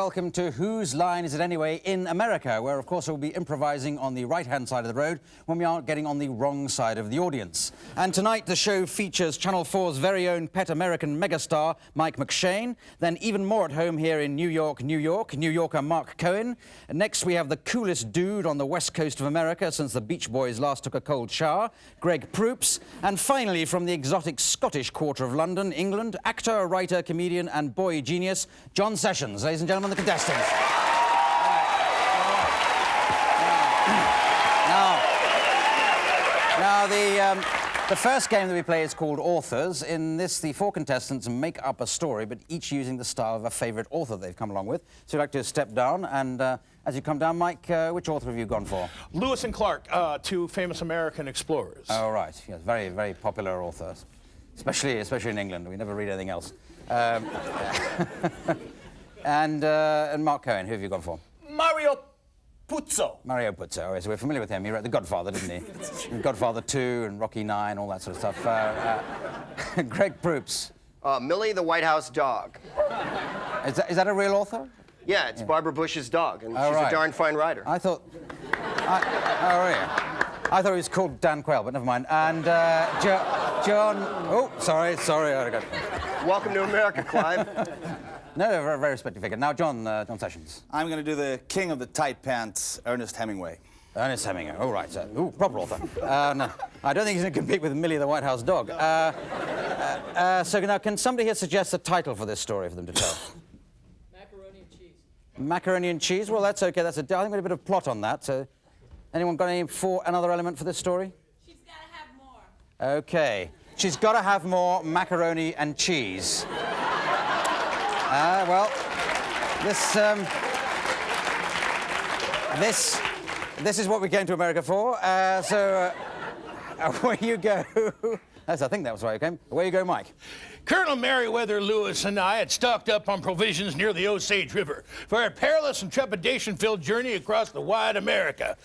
welcome to Whose Line Is It Anyway in America, where, of course, we'll be improvising on the right-hand side of the road when we aren't getting on the wrong side of the audience. And tonight, the show features Channel 4's very own pet American megastar, Mike McShane, then even more at home here in New York, New Yorker Mark Cohen. And next, we have the coolest dude on the west coast of America since the Beach Boys last took a cold shower, Greg Proops. And finally, from the exotic Scottish quarter of London, England, actor, writer, comedian and boy genius, John Sessions. Ladies and gentlemen, the contestants. Now, the first game that we play is called Authors. In this, the four contestants make up a story, but each using the style of a favourite author they've come along with. So you'd like to step down, and as you come down, Mike, which author have you gone for? Lewis and Clark, two famous American explorers. Oh, right. Yes, very, very popular authors, especially in England. We never read anything else. And Mark Cohen, who have you gone for? Mario Puzo. Mario Puzo. Oh, so we're familiar with him. He wrote The Godfather, didn't he? Godfather 2 and Rocky 9, all that sort of stuff. Greg Proops. Millie the White House dog. Is that a real author? Yeah, it's Barbara Bush's dog, and she's right. a darn fine writer. I thought... oh, really? I thought he was called Dan Quayle, but never mind. And John... Oh, sorry. I got... Welcome to America, Clive. No, very, very respected figure. Now, John Sessions. I'm going to do the king of the tight pants, Ernest Hemingway. Ernest Hemingway. Oh, right. Ooh, proper author. No, I don't think he's going to compete with Millie the White House dog. So now, can somebody here suggest a title for this story for them to tell? Macaroni and cheese. Macaroni and cheese? Well, that's okay. I think we had a bit of plot on that. So, anyone got another element for this story? She's got to have more. Okay. She's got to have more macaroni and cheese. Well, this is what we came to America for. Away you go. I think that was why you came. Away you go, Mike. Colonel Meriwether Lewis and I had stocked up on provisions near the Osage River for a perilous and trepidation-filled journey across the wide America.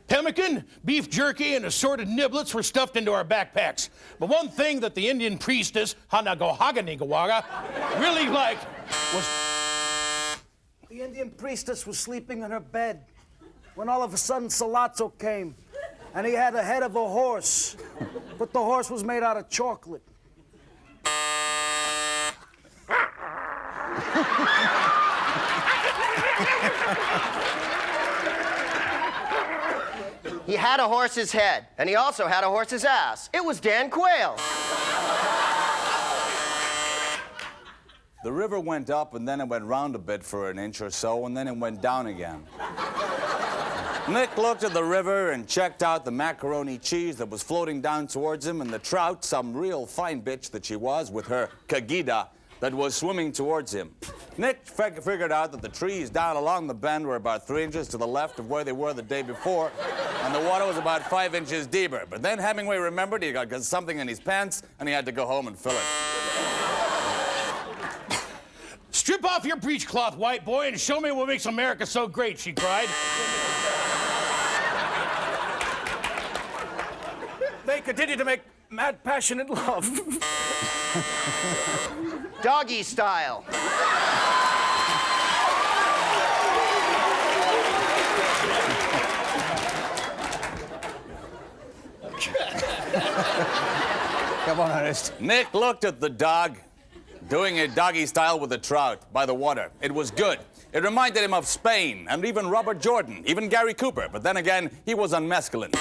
Pemmican, beef jerky, and assorted niblets were stuffed into our backpacks. But one thing that the Indian priestess, Hanagohaganigawaga, really liked was... The Indian priestess was sleeping in her bed when all of a sudden Salazzo came, and he had the head of a horse, but the horse was made out of chocolate. He had a horse's head, and he also had a horse's ass. It was Dan Quayle. The river went up, and then it went round a bit for an inch or so, and then it went down again. Nick looked at the river and checked out the macaroni cheese that was floating down towards him, and the trout, some real fine bitch that she was, with her kagida, that was swimming towards him. Nick figured out that the trees down along the bend were about 3 inches to the left of where they were the day before, and the water was about 5 inches deeper. But then Hemingway remembered he got something in his pants, and he had to go home and fill it. Strip off your breechcloth, white boy, and show me what makes America so great, she cried. They continue to make mad, passionate love. Doggy style. Come on, Ernest. Nick looked at the dog doing a doggy style with the trout by the water. It was good. It reminded him of Spain and even Robert Jordan, even Gary Cooper. But then again, he was on mescaline.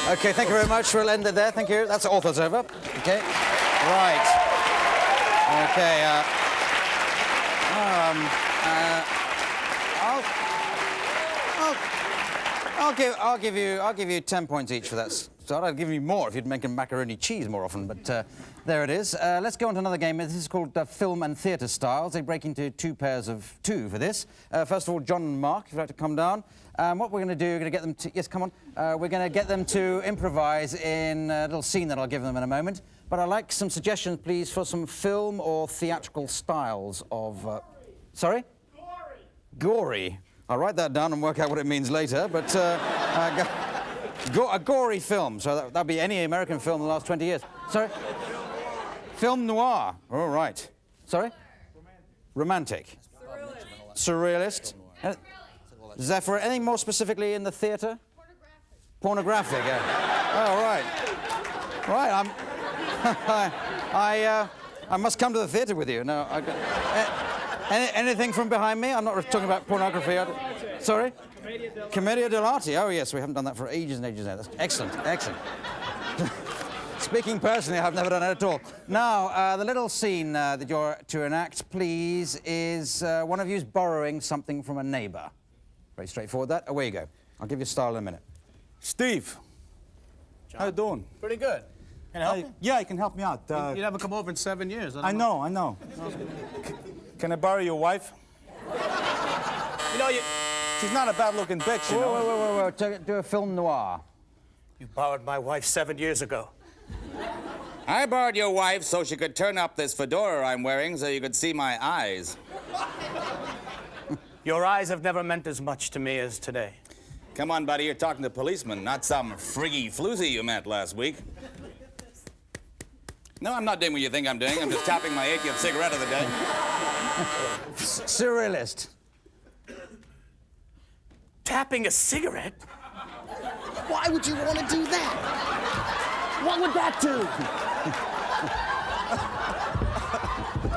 Okay, thank you very much. We'll end it there. Thank you. That's Authors over. Okay. Right. Okay. I'll give you 10 points each for that start. I'd give you more if you'd make macaroni cheese more often, but there it is. Let's go on to another game. This is called Film and Theatre Styles. They break into two pairs of two for this. First of all, John and Mark, if you'd like to come down. What we're going to do, we're going to get them to... Yes, come on. We're going to get them to improvise in a little scene that I'll give them in a moment. But I'd like some suggestions, please, for some film or theatrical styles of... Sorry? Gory. Gory. I'll write that down and work out what it means later, but... a gory film, so that'd be any American film in the last 20 years. Sorry? Film noir. All right. Sorry? Romantic. Surrealist. Zephyr, anything more specifically in the theatre? Pornographic, yeah. Oh, right. Right, I must come to the theatre with you. No, anything from behind me? I'm not talking about pornography. Sorry? Commedia dell'arte. Oh, yes, we haven't done that for ages and ages now. That's excellent, excellent. Speaking personally, I've never done it at all. Now, the little scene that you're to enact, please, is one of you's borrowing something from a neighbour. Very straightforward, that. Away you go. I'll give you style in a minute. Steve, how you doing? Pretty good. Can I help you? Yeah, you can help me out. You never come over in 7 years. I know. Can I borrow your wife? You know, She's not a bad-looking bitch, you know. Whoa. Do a film noir. You borrowed my wife 7 years ago. I borrowed your wife so she could turn up this fedora I'm wearing so you could see my eyes. Your eyes have never meant as much to me as today. Come on, buddy, you're talking to policemen, not some friggy floozy you met last week. No, I'm not doing what you think I'm doing. I'm just tapping my 80th cigarette of the day. Surrealist. Tapping a cigarette? Why would you want to do that? What would that do?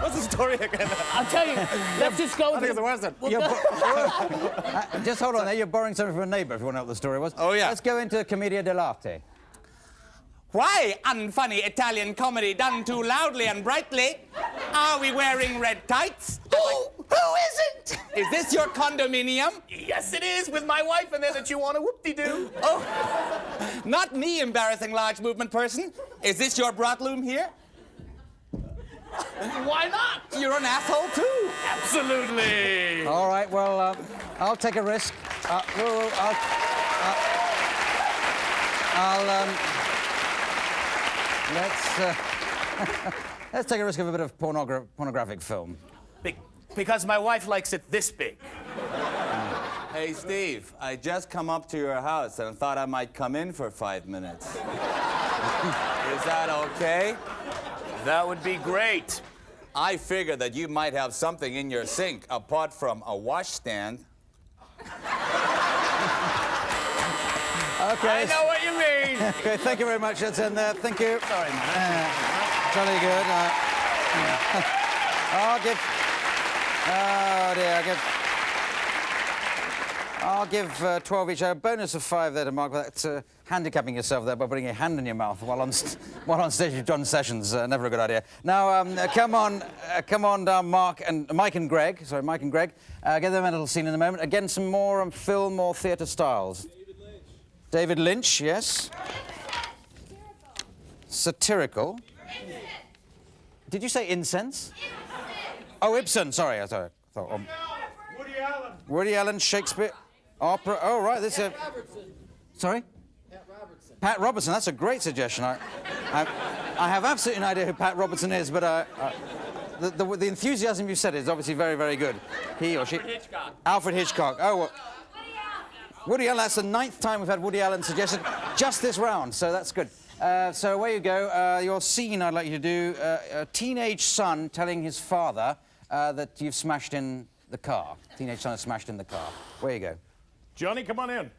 What's the story again? I'll tell you. Let's just go. I think it's the worst one. Just hold on there. You're borrowing something from a neighbour, if you want to know what the story was. Oh, yeah. Let's go into Commedia dell'arte. Why, unfunny Italian comedy done too loudly and brightly? Are we wearing red tights? Who isn't? Is this your condominium? Yes, it is, with my wife in there that you want to whoop-de-doo. Oh, not me, embarrassing large movement person. Is this your brothloom here? Why not? You're an asshole, too. Absolutely. All right, well, I'll take a risk. Let's take a risk of a bit of pornographic film. Because my wife likes it this big. Hey, Steve, I just come up to your house and thought I might come in for 5 minutes. Is that okay? That would be great. I figure that you might have something in your sink apart from a washstand. Okay. I know what you mean. Okay, thank you very much. That's in there. Thank you. Sorry, man. Jolly good. I'll give... Oh, dear. I'll give 12 each. A bonus of 5 there to Mark. That's handicapping yourself there by putting your hand in your mouth while on stage with John Sessions. Never a good idea. Now, come on, Mike and Greg. Sorry, Mike and Greg. Get them a little scene in a moment. Again, some more film or theatre styles. David Lynch, yes. Satirical. Did you say incense? Oh, Ibsen. Sorry, I thought. Woody Allen. Woody Allen, Shakespeare, opera. Oh, right. This is. Sorry. Pat Robertson. That's a great suggestion. I have absolutely no idea who Pat Robertson is, but the enthusiasm you said is obviously very, very good. He or she. Alfred Hitchcock. Oh, well. Woody Allen. That's the 9th time we've had Woody Allen suggested just this round, so that's good. So away you go. Your scene I'd like you to do, a teenage son telling his father that you've smashed in the car. Teenage son has smashed in the car. Where you go? Johnny, come on in.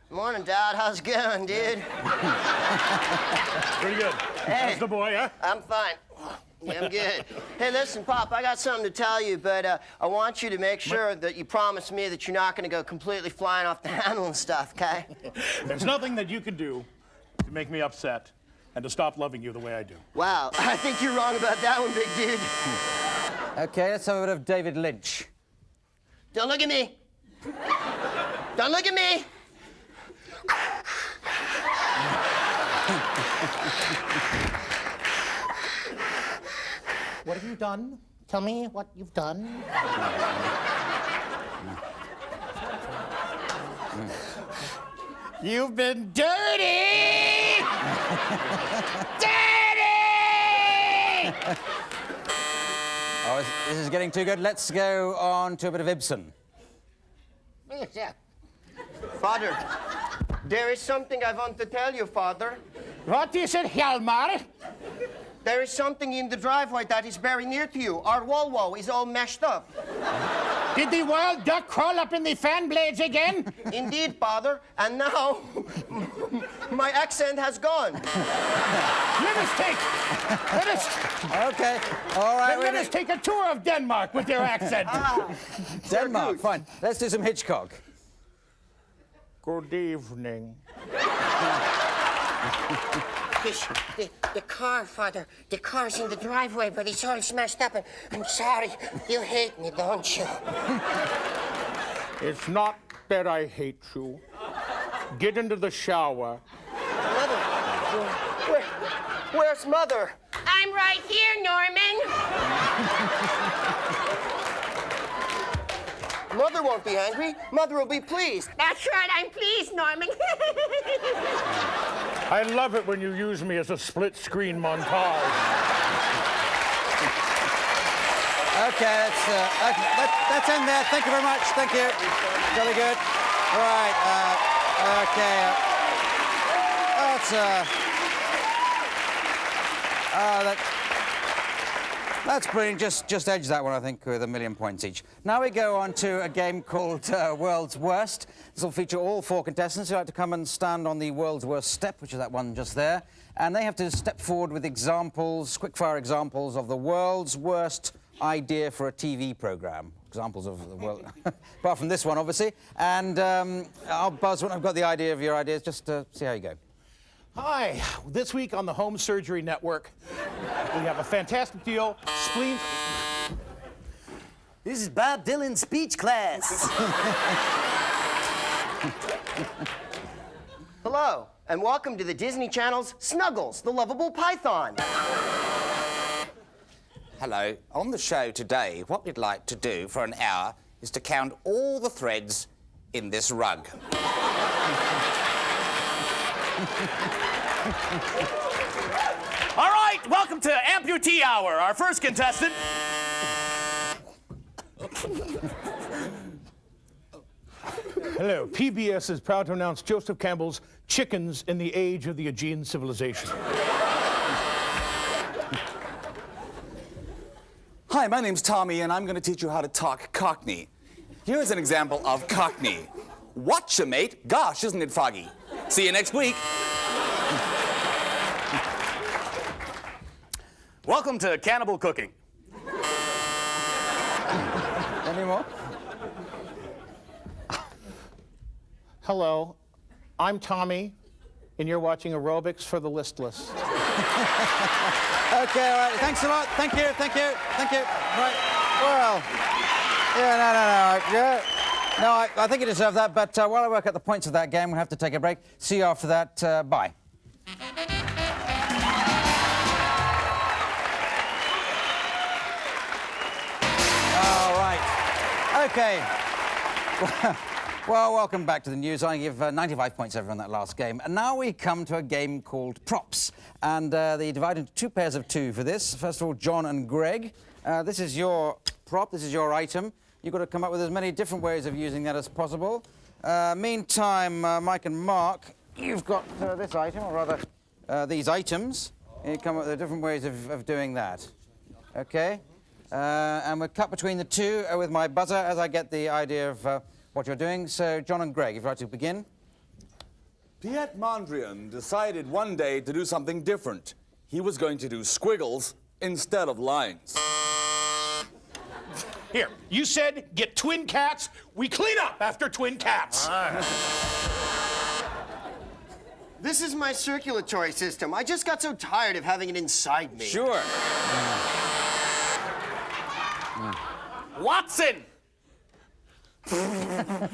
Morning, Dad. How's it going, dude? Pretty good. Hey. How's the boy, huh? I'm fine. Yeah, I'm good. Hey, listen, Pop, I got something to tell you, but I want you to make sure that you promise me that you're not going to go completely flying off the handle and stuff, okay? There's nothing that you can do to make me upset and to stop loving you the way I do. Wow, I think you're wrong about that one, big dude. Okay, let's have a bit of David Lynch. Don't look at me. Don't look at me. What have you done? Tell me what you've done. You've been dirty! Oh, this is getting too good. Let's go on to a bit of Ibsen. Yes, yeah. Father, there is something I want to tell you, Father. What is it, Hjalmar? There is something in the driveway that is very near to you. Our wall is all meshed up. Did the wild duck crawl up in the fan blades again? Indeed, Father. And now, my accent has gone. Let us Okay, all right. let us take a tour of Denmark with your accent. Denmark, fine. Let's do some Hitchcock. Good evening. The car, Father. The car's in the driveway, but it's all smashed up. I'm sorry. You hate me, don't you? It's not that I hate you. Get into the shower. Mother, where's Mother? I'm right here, Norman. Mother won't be angry. Mother will be pleased. That's right, I'm pleased, Norman. I love it when you use me as a split-screen montage. Okay, let's end there. Thank you very much. Thank you. Really good. All right. Okay. That's brilliant. Just edge that one, I think, with 1,000,000 points each. Now we go on to a game called World's Worst. This will feature all 4 contestants who like to come and stand on the World's Worst step, which is that one just there. And they have to step forward with examples, quick-fire examples of the world's worst idea for a TV programme. Examples of the world, apart from this one, obviously. And I'll buzz when I've got the idea of your ideas, just to see how you go. Hi, this week on the Home Surgery Network, we have a fantastic deal. Spleen. This is Bob Dylan's speech class. Hello, and welcome to the Disney Channel's Snuggles, the Lovable Python. Hello. On the show today, what we'd like to do for an hour is to count all the threads in this rug. All right, welcome to Amputee Hour. Our first contestant. Hello, PBS is proud to announce Joseph Campbell's Chickens in the Age of the Aegean Civilization. Hi, my name's Tommy, and I'm going to teach you how to talk Cockney. Here's an example of Cockney. Whatcha, mate? Gosh, isn't it foggy? See you next week. Welcome to Cannibal Cooking. Any more? Hello, I'm Tommy, and you're watching Aerobics for the Listless. Okay, all right. Thanks a lot. Thank you. Right. Well, yeah, no. Yeah. No, I think you deserve that, but while I work out the points of that game, we'll have to take a break. See you after that. Bye. All right. Okay. Well, welcome back to the news. I give 95 points over on that last game. And now we come to a game called Props. And they divide into 2 pairs of 2 for this. First of all, John and Greg. This is your prop. This is your item. You've got to come up with as many different ways of using that as possible. Meantime, Mike and Mark, you've got this item, or rather, these items. You come up with different ways of doing that. Okay? And we'll cut between the 2 with my buzzer as I get the idea of what you're doing. So, John and Greg, if you'd like to begin. Piet Mondrian decided one day to do something different. He was going to do squiggles instead of lines. Here, you said get twin cats. We clean up after twin cats. This is my circulatory system. I just got so tired of having it inside me. Sure. Watson!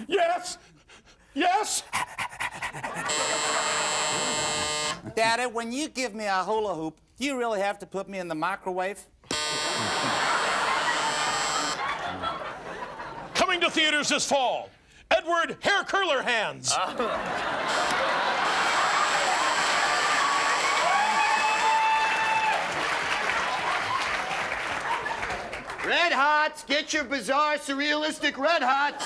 Yes! Yes! Daddy, when you give me a hula hoop, do you really have to put me in the microwave? Coming to theaters this fall, Edward Hair Curler Hands. Red Hots! Get your bizarre, surrealistic Red Hots!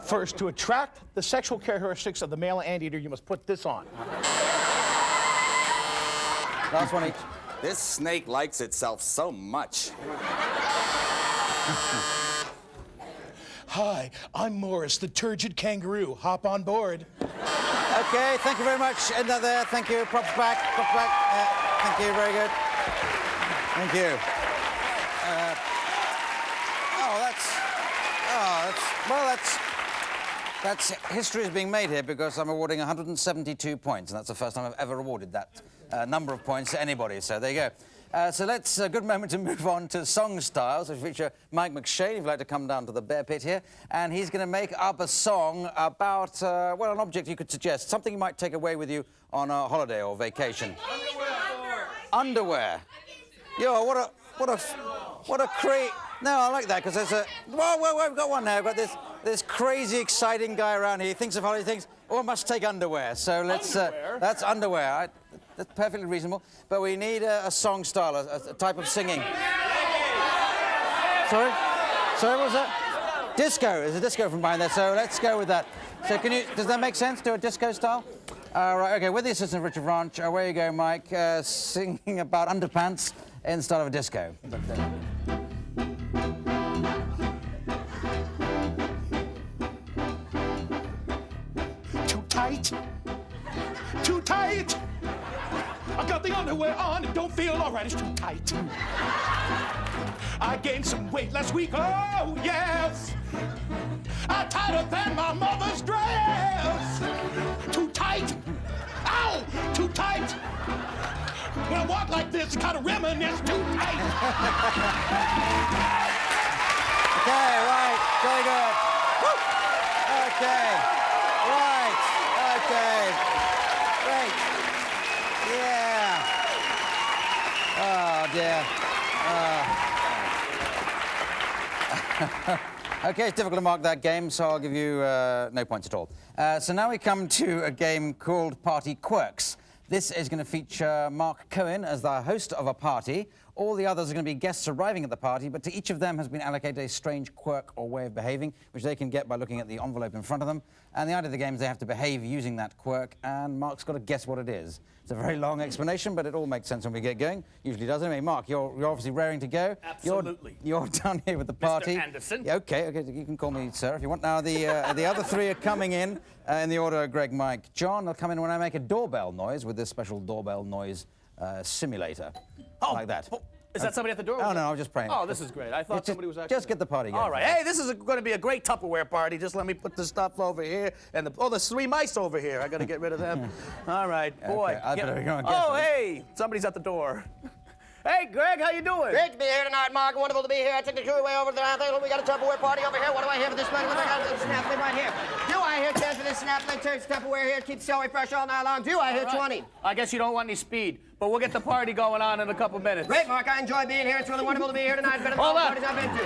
First, to attract the sexual characteristics of the male anteater, you must put this on. Last one each. This snake likes itself so much. Hi, I'm Morris, the turgid kangaroo. Hop on board. Okay, thank you very much. End that there. Thank you. Props back. Props back. Thank you. Very good. Thank you. That's history is being made here because I'm awarding 172 points, and that's the first time I've ever awarded that number of points to anybody. So there you go. So let's a good moment to move on to song styles, which feature Mike McShane, if you'd like to come down to the bear pit here, and he's going to make up a song about well, an object you could suggest, something you might take away with you on a holiday or vacation. Underwear. Yo, what a crate. No, I like that because there's a. Whoa, we've got one now. We've got this crazy, exciting guy around here. He thinks of holiday things. Oh, must take underwear. So let's. That's underwear. That's perfectly reasonable. But we need a song style, a type of singing. Sorry, what was that? Disco. There's a disco from behind there. So let's go with that. So does that make sense? Do a disco style? Right. Okay. With the assistant of Richard Ranch. Away you go, Mike. Singing about underpants in the style of a disco. Too tight. I got the underwear on, it don't feel all right, it's too tight. I gained some weight last week, oh yes. I tighter than my mother's dress. Too tight. Ow, too tight. When I walk like this, kind of reminisce, too tight. Okay, right, very good. Woo. Okay, right, okay, great. Yeah. Oh, dear. Okay, it's difficult to mark that game, so I'll give you no points at all. So now we come to a game called Party Quirks. This is going to feature Mark Cohen as the host of a party. All the others are going to be guests arriving at the party, but to each of them has been allocated a strange quirk or way of behaving, which they can get by looking at the envelope in front of them. And the idea of the game is they have to behave using that quirk, and Mark's got to guess what it is. It's a very long explanation, but it all makes sense when we get going. Usually does, anyway. Mark, you're obviously raring to go. Absolutely. You're down here with the party. Mr. Anderson. Yeah, okay, you can call me sir if you want. Now, the other three are coming in the order of Greg, Mike, John. They'll come in when I make a doorbell noise with this special doorbell noise simulator. Like that. Oh, is that somebody at the door? Oh, no, I was just praying. Oh, this is great. I thought somebody was actually... Just get the party going. All right. Hey, this is going to be a great Tupperware party. Just let me put the stuff over here. And there's 3 mice over here. I got to get rid of them. All right. Boy. Okay, I better go and get Oh, them. hey. Somebody's at the door. Hey, Greg, how you doing? Great to be here tonight, Mark. Wonderful to be here. I took the crew away over to the we got a Tupperware party over here. What do I hear for this money? What do I got for this snap lid right here? Do I hear 10 for this snap lid? Turns Tupperware here. Keeps celery fresh all night long. Do I hear 20? I guess you don't want any speed, but we'll get the party going on in a couple minutes. Great, Mark. I enjoy being here. It's really wonderful to be here tonight. Better than all the parties I've been to.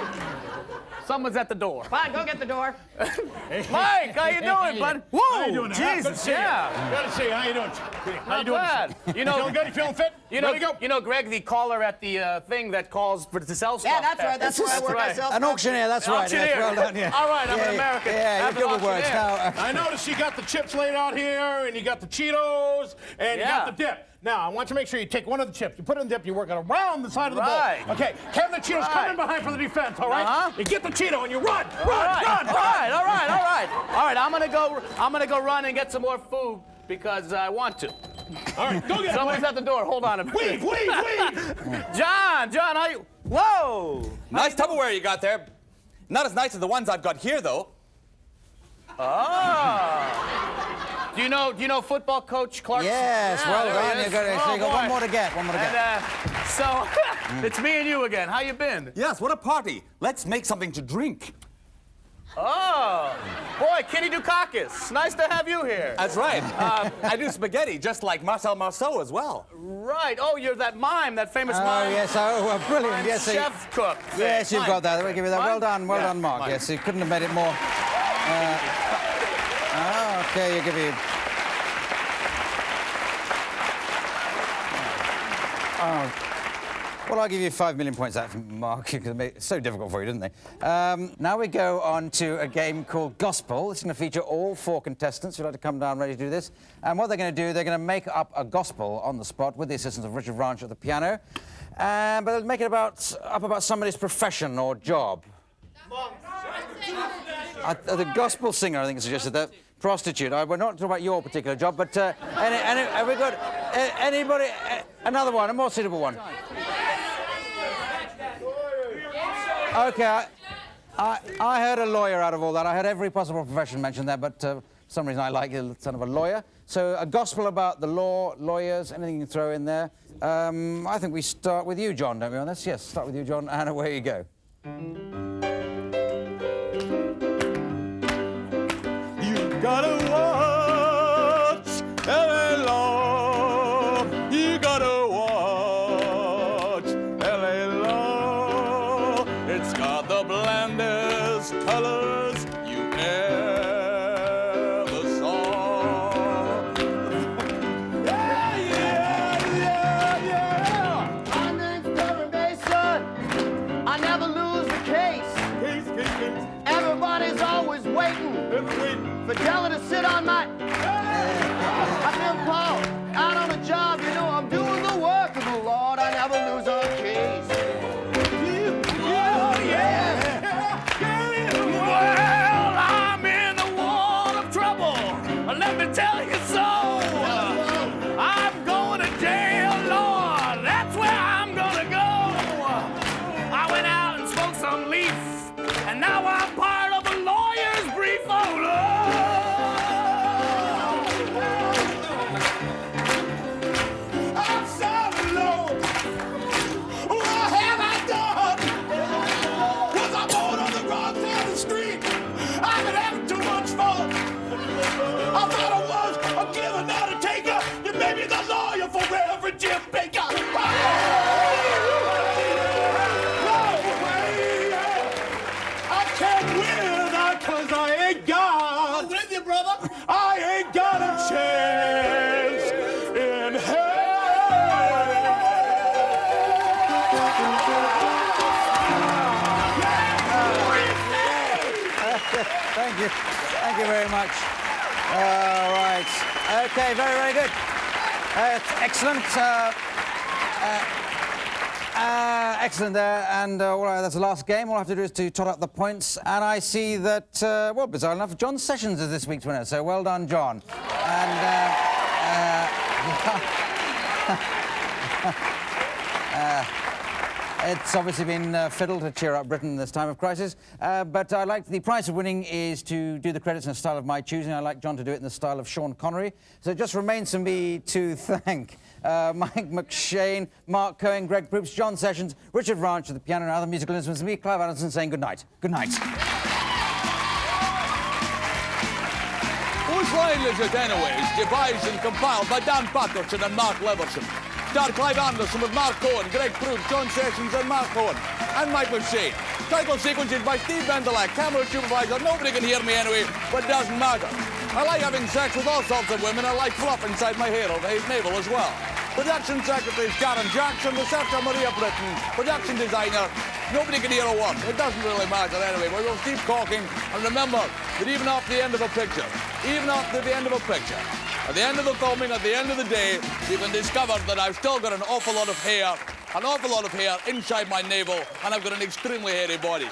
Someone's at the door. Fine, go get the door. Mike, how you doing, bud? Whoa, How you doing? Jesus, yeah. Good to see you. How you doing? How you doing? Bad. You know, feeling good? You feeling fit? You know, Greg, the caller at the thing that calls to sell stuff. Yeah, that's right. That's where I work. I sell An stuff. auctioneer, that's right. Auctioneer. Yes, well done, yeah. All right, I'm an American. Yeah, I'm you're good an with words. auctioneer. Now, I noticed you got the chips laid out here, and you got the Cheetos, and you got the dip. Now, I want you to make sure you take one of the chips, you put it in the dip, you work it around the side of the bowl. Okay, Kevin, the Cheetos come in behind for the defense, all right? You get the Cheeto and you run. All right. I'm gonna go run and get some more food because I want to. All right, go get it. Someone's at the door. Hold on a minute. Weave. John, how you... Whoa! Nice Tupperware you got there. Not as nice as the ones I've got here, though. Oh. Do you know football coach Clark? yes, well done. You got one more to get. So it's me and you again. How you been? Yes, what a party. Let's make something to drink. Oh, boy, Kitty Dukakis. Nice to have you here. That's right. I do spaghetti, just like Marcel Marceau as well. Right. Oh, you're that mime, that famous Oh, mime. yes. Oh, well, brilliant. Mime Yes, chef cook. Yes, you've got that. We'll give you that. Well Mime? done, Mark. Mime. Yes, you couldn't have made it more. Okay, you give you. Well, I'll give you 5 million points out from Mark, because they made it so difficult for you, didn't they? Now we go on to a game called Gospel. It's going to feature all 4 contestants who'd like to come down ready to do this. And what they're going to do, they're going to make up a gospel on the spot with the assistance of Richard Ranch at the piano. But they'll make it about somebody's profession or job. The gospel singer, I think, suggested that. Prostitute. We're not talking about your particular job, but have we got anybody? Another one, a more suitable one. Okay, I heard a lawyer out of all that. I heard every possible profession mentioned there, but for some reason I like the sound of a lawyer. So a gospel about the law, lawyers, anything you can throw in there. I think we start with you, John, don't we, on this? Yes, start with you, John, and away you go. You gotta watch L.A. Law. You gotta watch L.A. Law. It's got the blandest colors you ever saw. Yeah, yeah, yeah, yeah. My name's Kevin Mason. I never lose a case. Case. Everybody's always waiting. For Della to sit on my... I've been called out on a job, you know, I'm doing the work of the Lord. I never lose a case. Well, I'm in a world of trouble. Let me tell you so. I'm going to jail, Lord. That's where I'm gonna go. I went out and smoked some leaf, and now I'm part of a lawyer's brief. Oh, Lord. I'm sorry, Lord. What have I done? Was I born on the wrong side of the street? I've been having too much fun. I thought I was a giver, not a taker. You made me the lawyer for Reverend Jim Baker. I can't win because I ain't got. I'm with you, brother. I ain't got a chance in Thank you. Thank you very much. All right. Okay, very, very good. Excellent. Excellent there. And that's the last game. All I have to do is to tot up the points. And I see that, well, bizarre enough, John Sessions is this week's winner. So well done, John. And... it's obviously been fiddle to cheer up Britain in this time of crisis. But I like the price of winning is to do the credits in a style of my choosing. I like John to do it in the style of Sean Connery. So it just remains for me to thank Mike McShane, Mark Cohen, Greg Proops, John Sessions, Richard Ranch at the piano and other musical instruments, and me, Clive Anderson, saying good night. Good night. Whose line is it anyways? Devised and compiled by Dan Patterson and Mark Leverson. Star Clive Anderson with Mark Cohen, Greg Proops, John Sessions and Mark Cohen, and Mike McShane. Title sequence is by Steve Bendelak, camera supervisor. Nobody can hear me anyway, but doesn't matter. I like having sex with all sorts of women. I like fluff inside my hair over his navel as well. Production secretary is Karen Jackson, researcher Maria Britton, production designer. Nobody can hear a word. It doesn't really matter anyway, but we'll keep talking. And remember that even after the end of a picture, at the end of the filming, at the end of the day, you can discover that I've still got an awful lot of hair inside my navel, and I've got an extremely hairy body.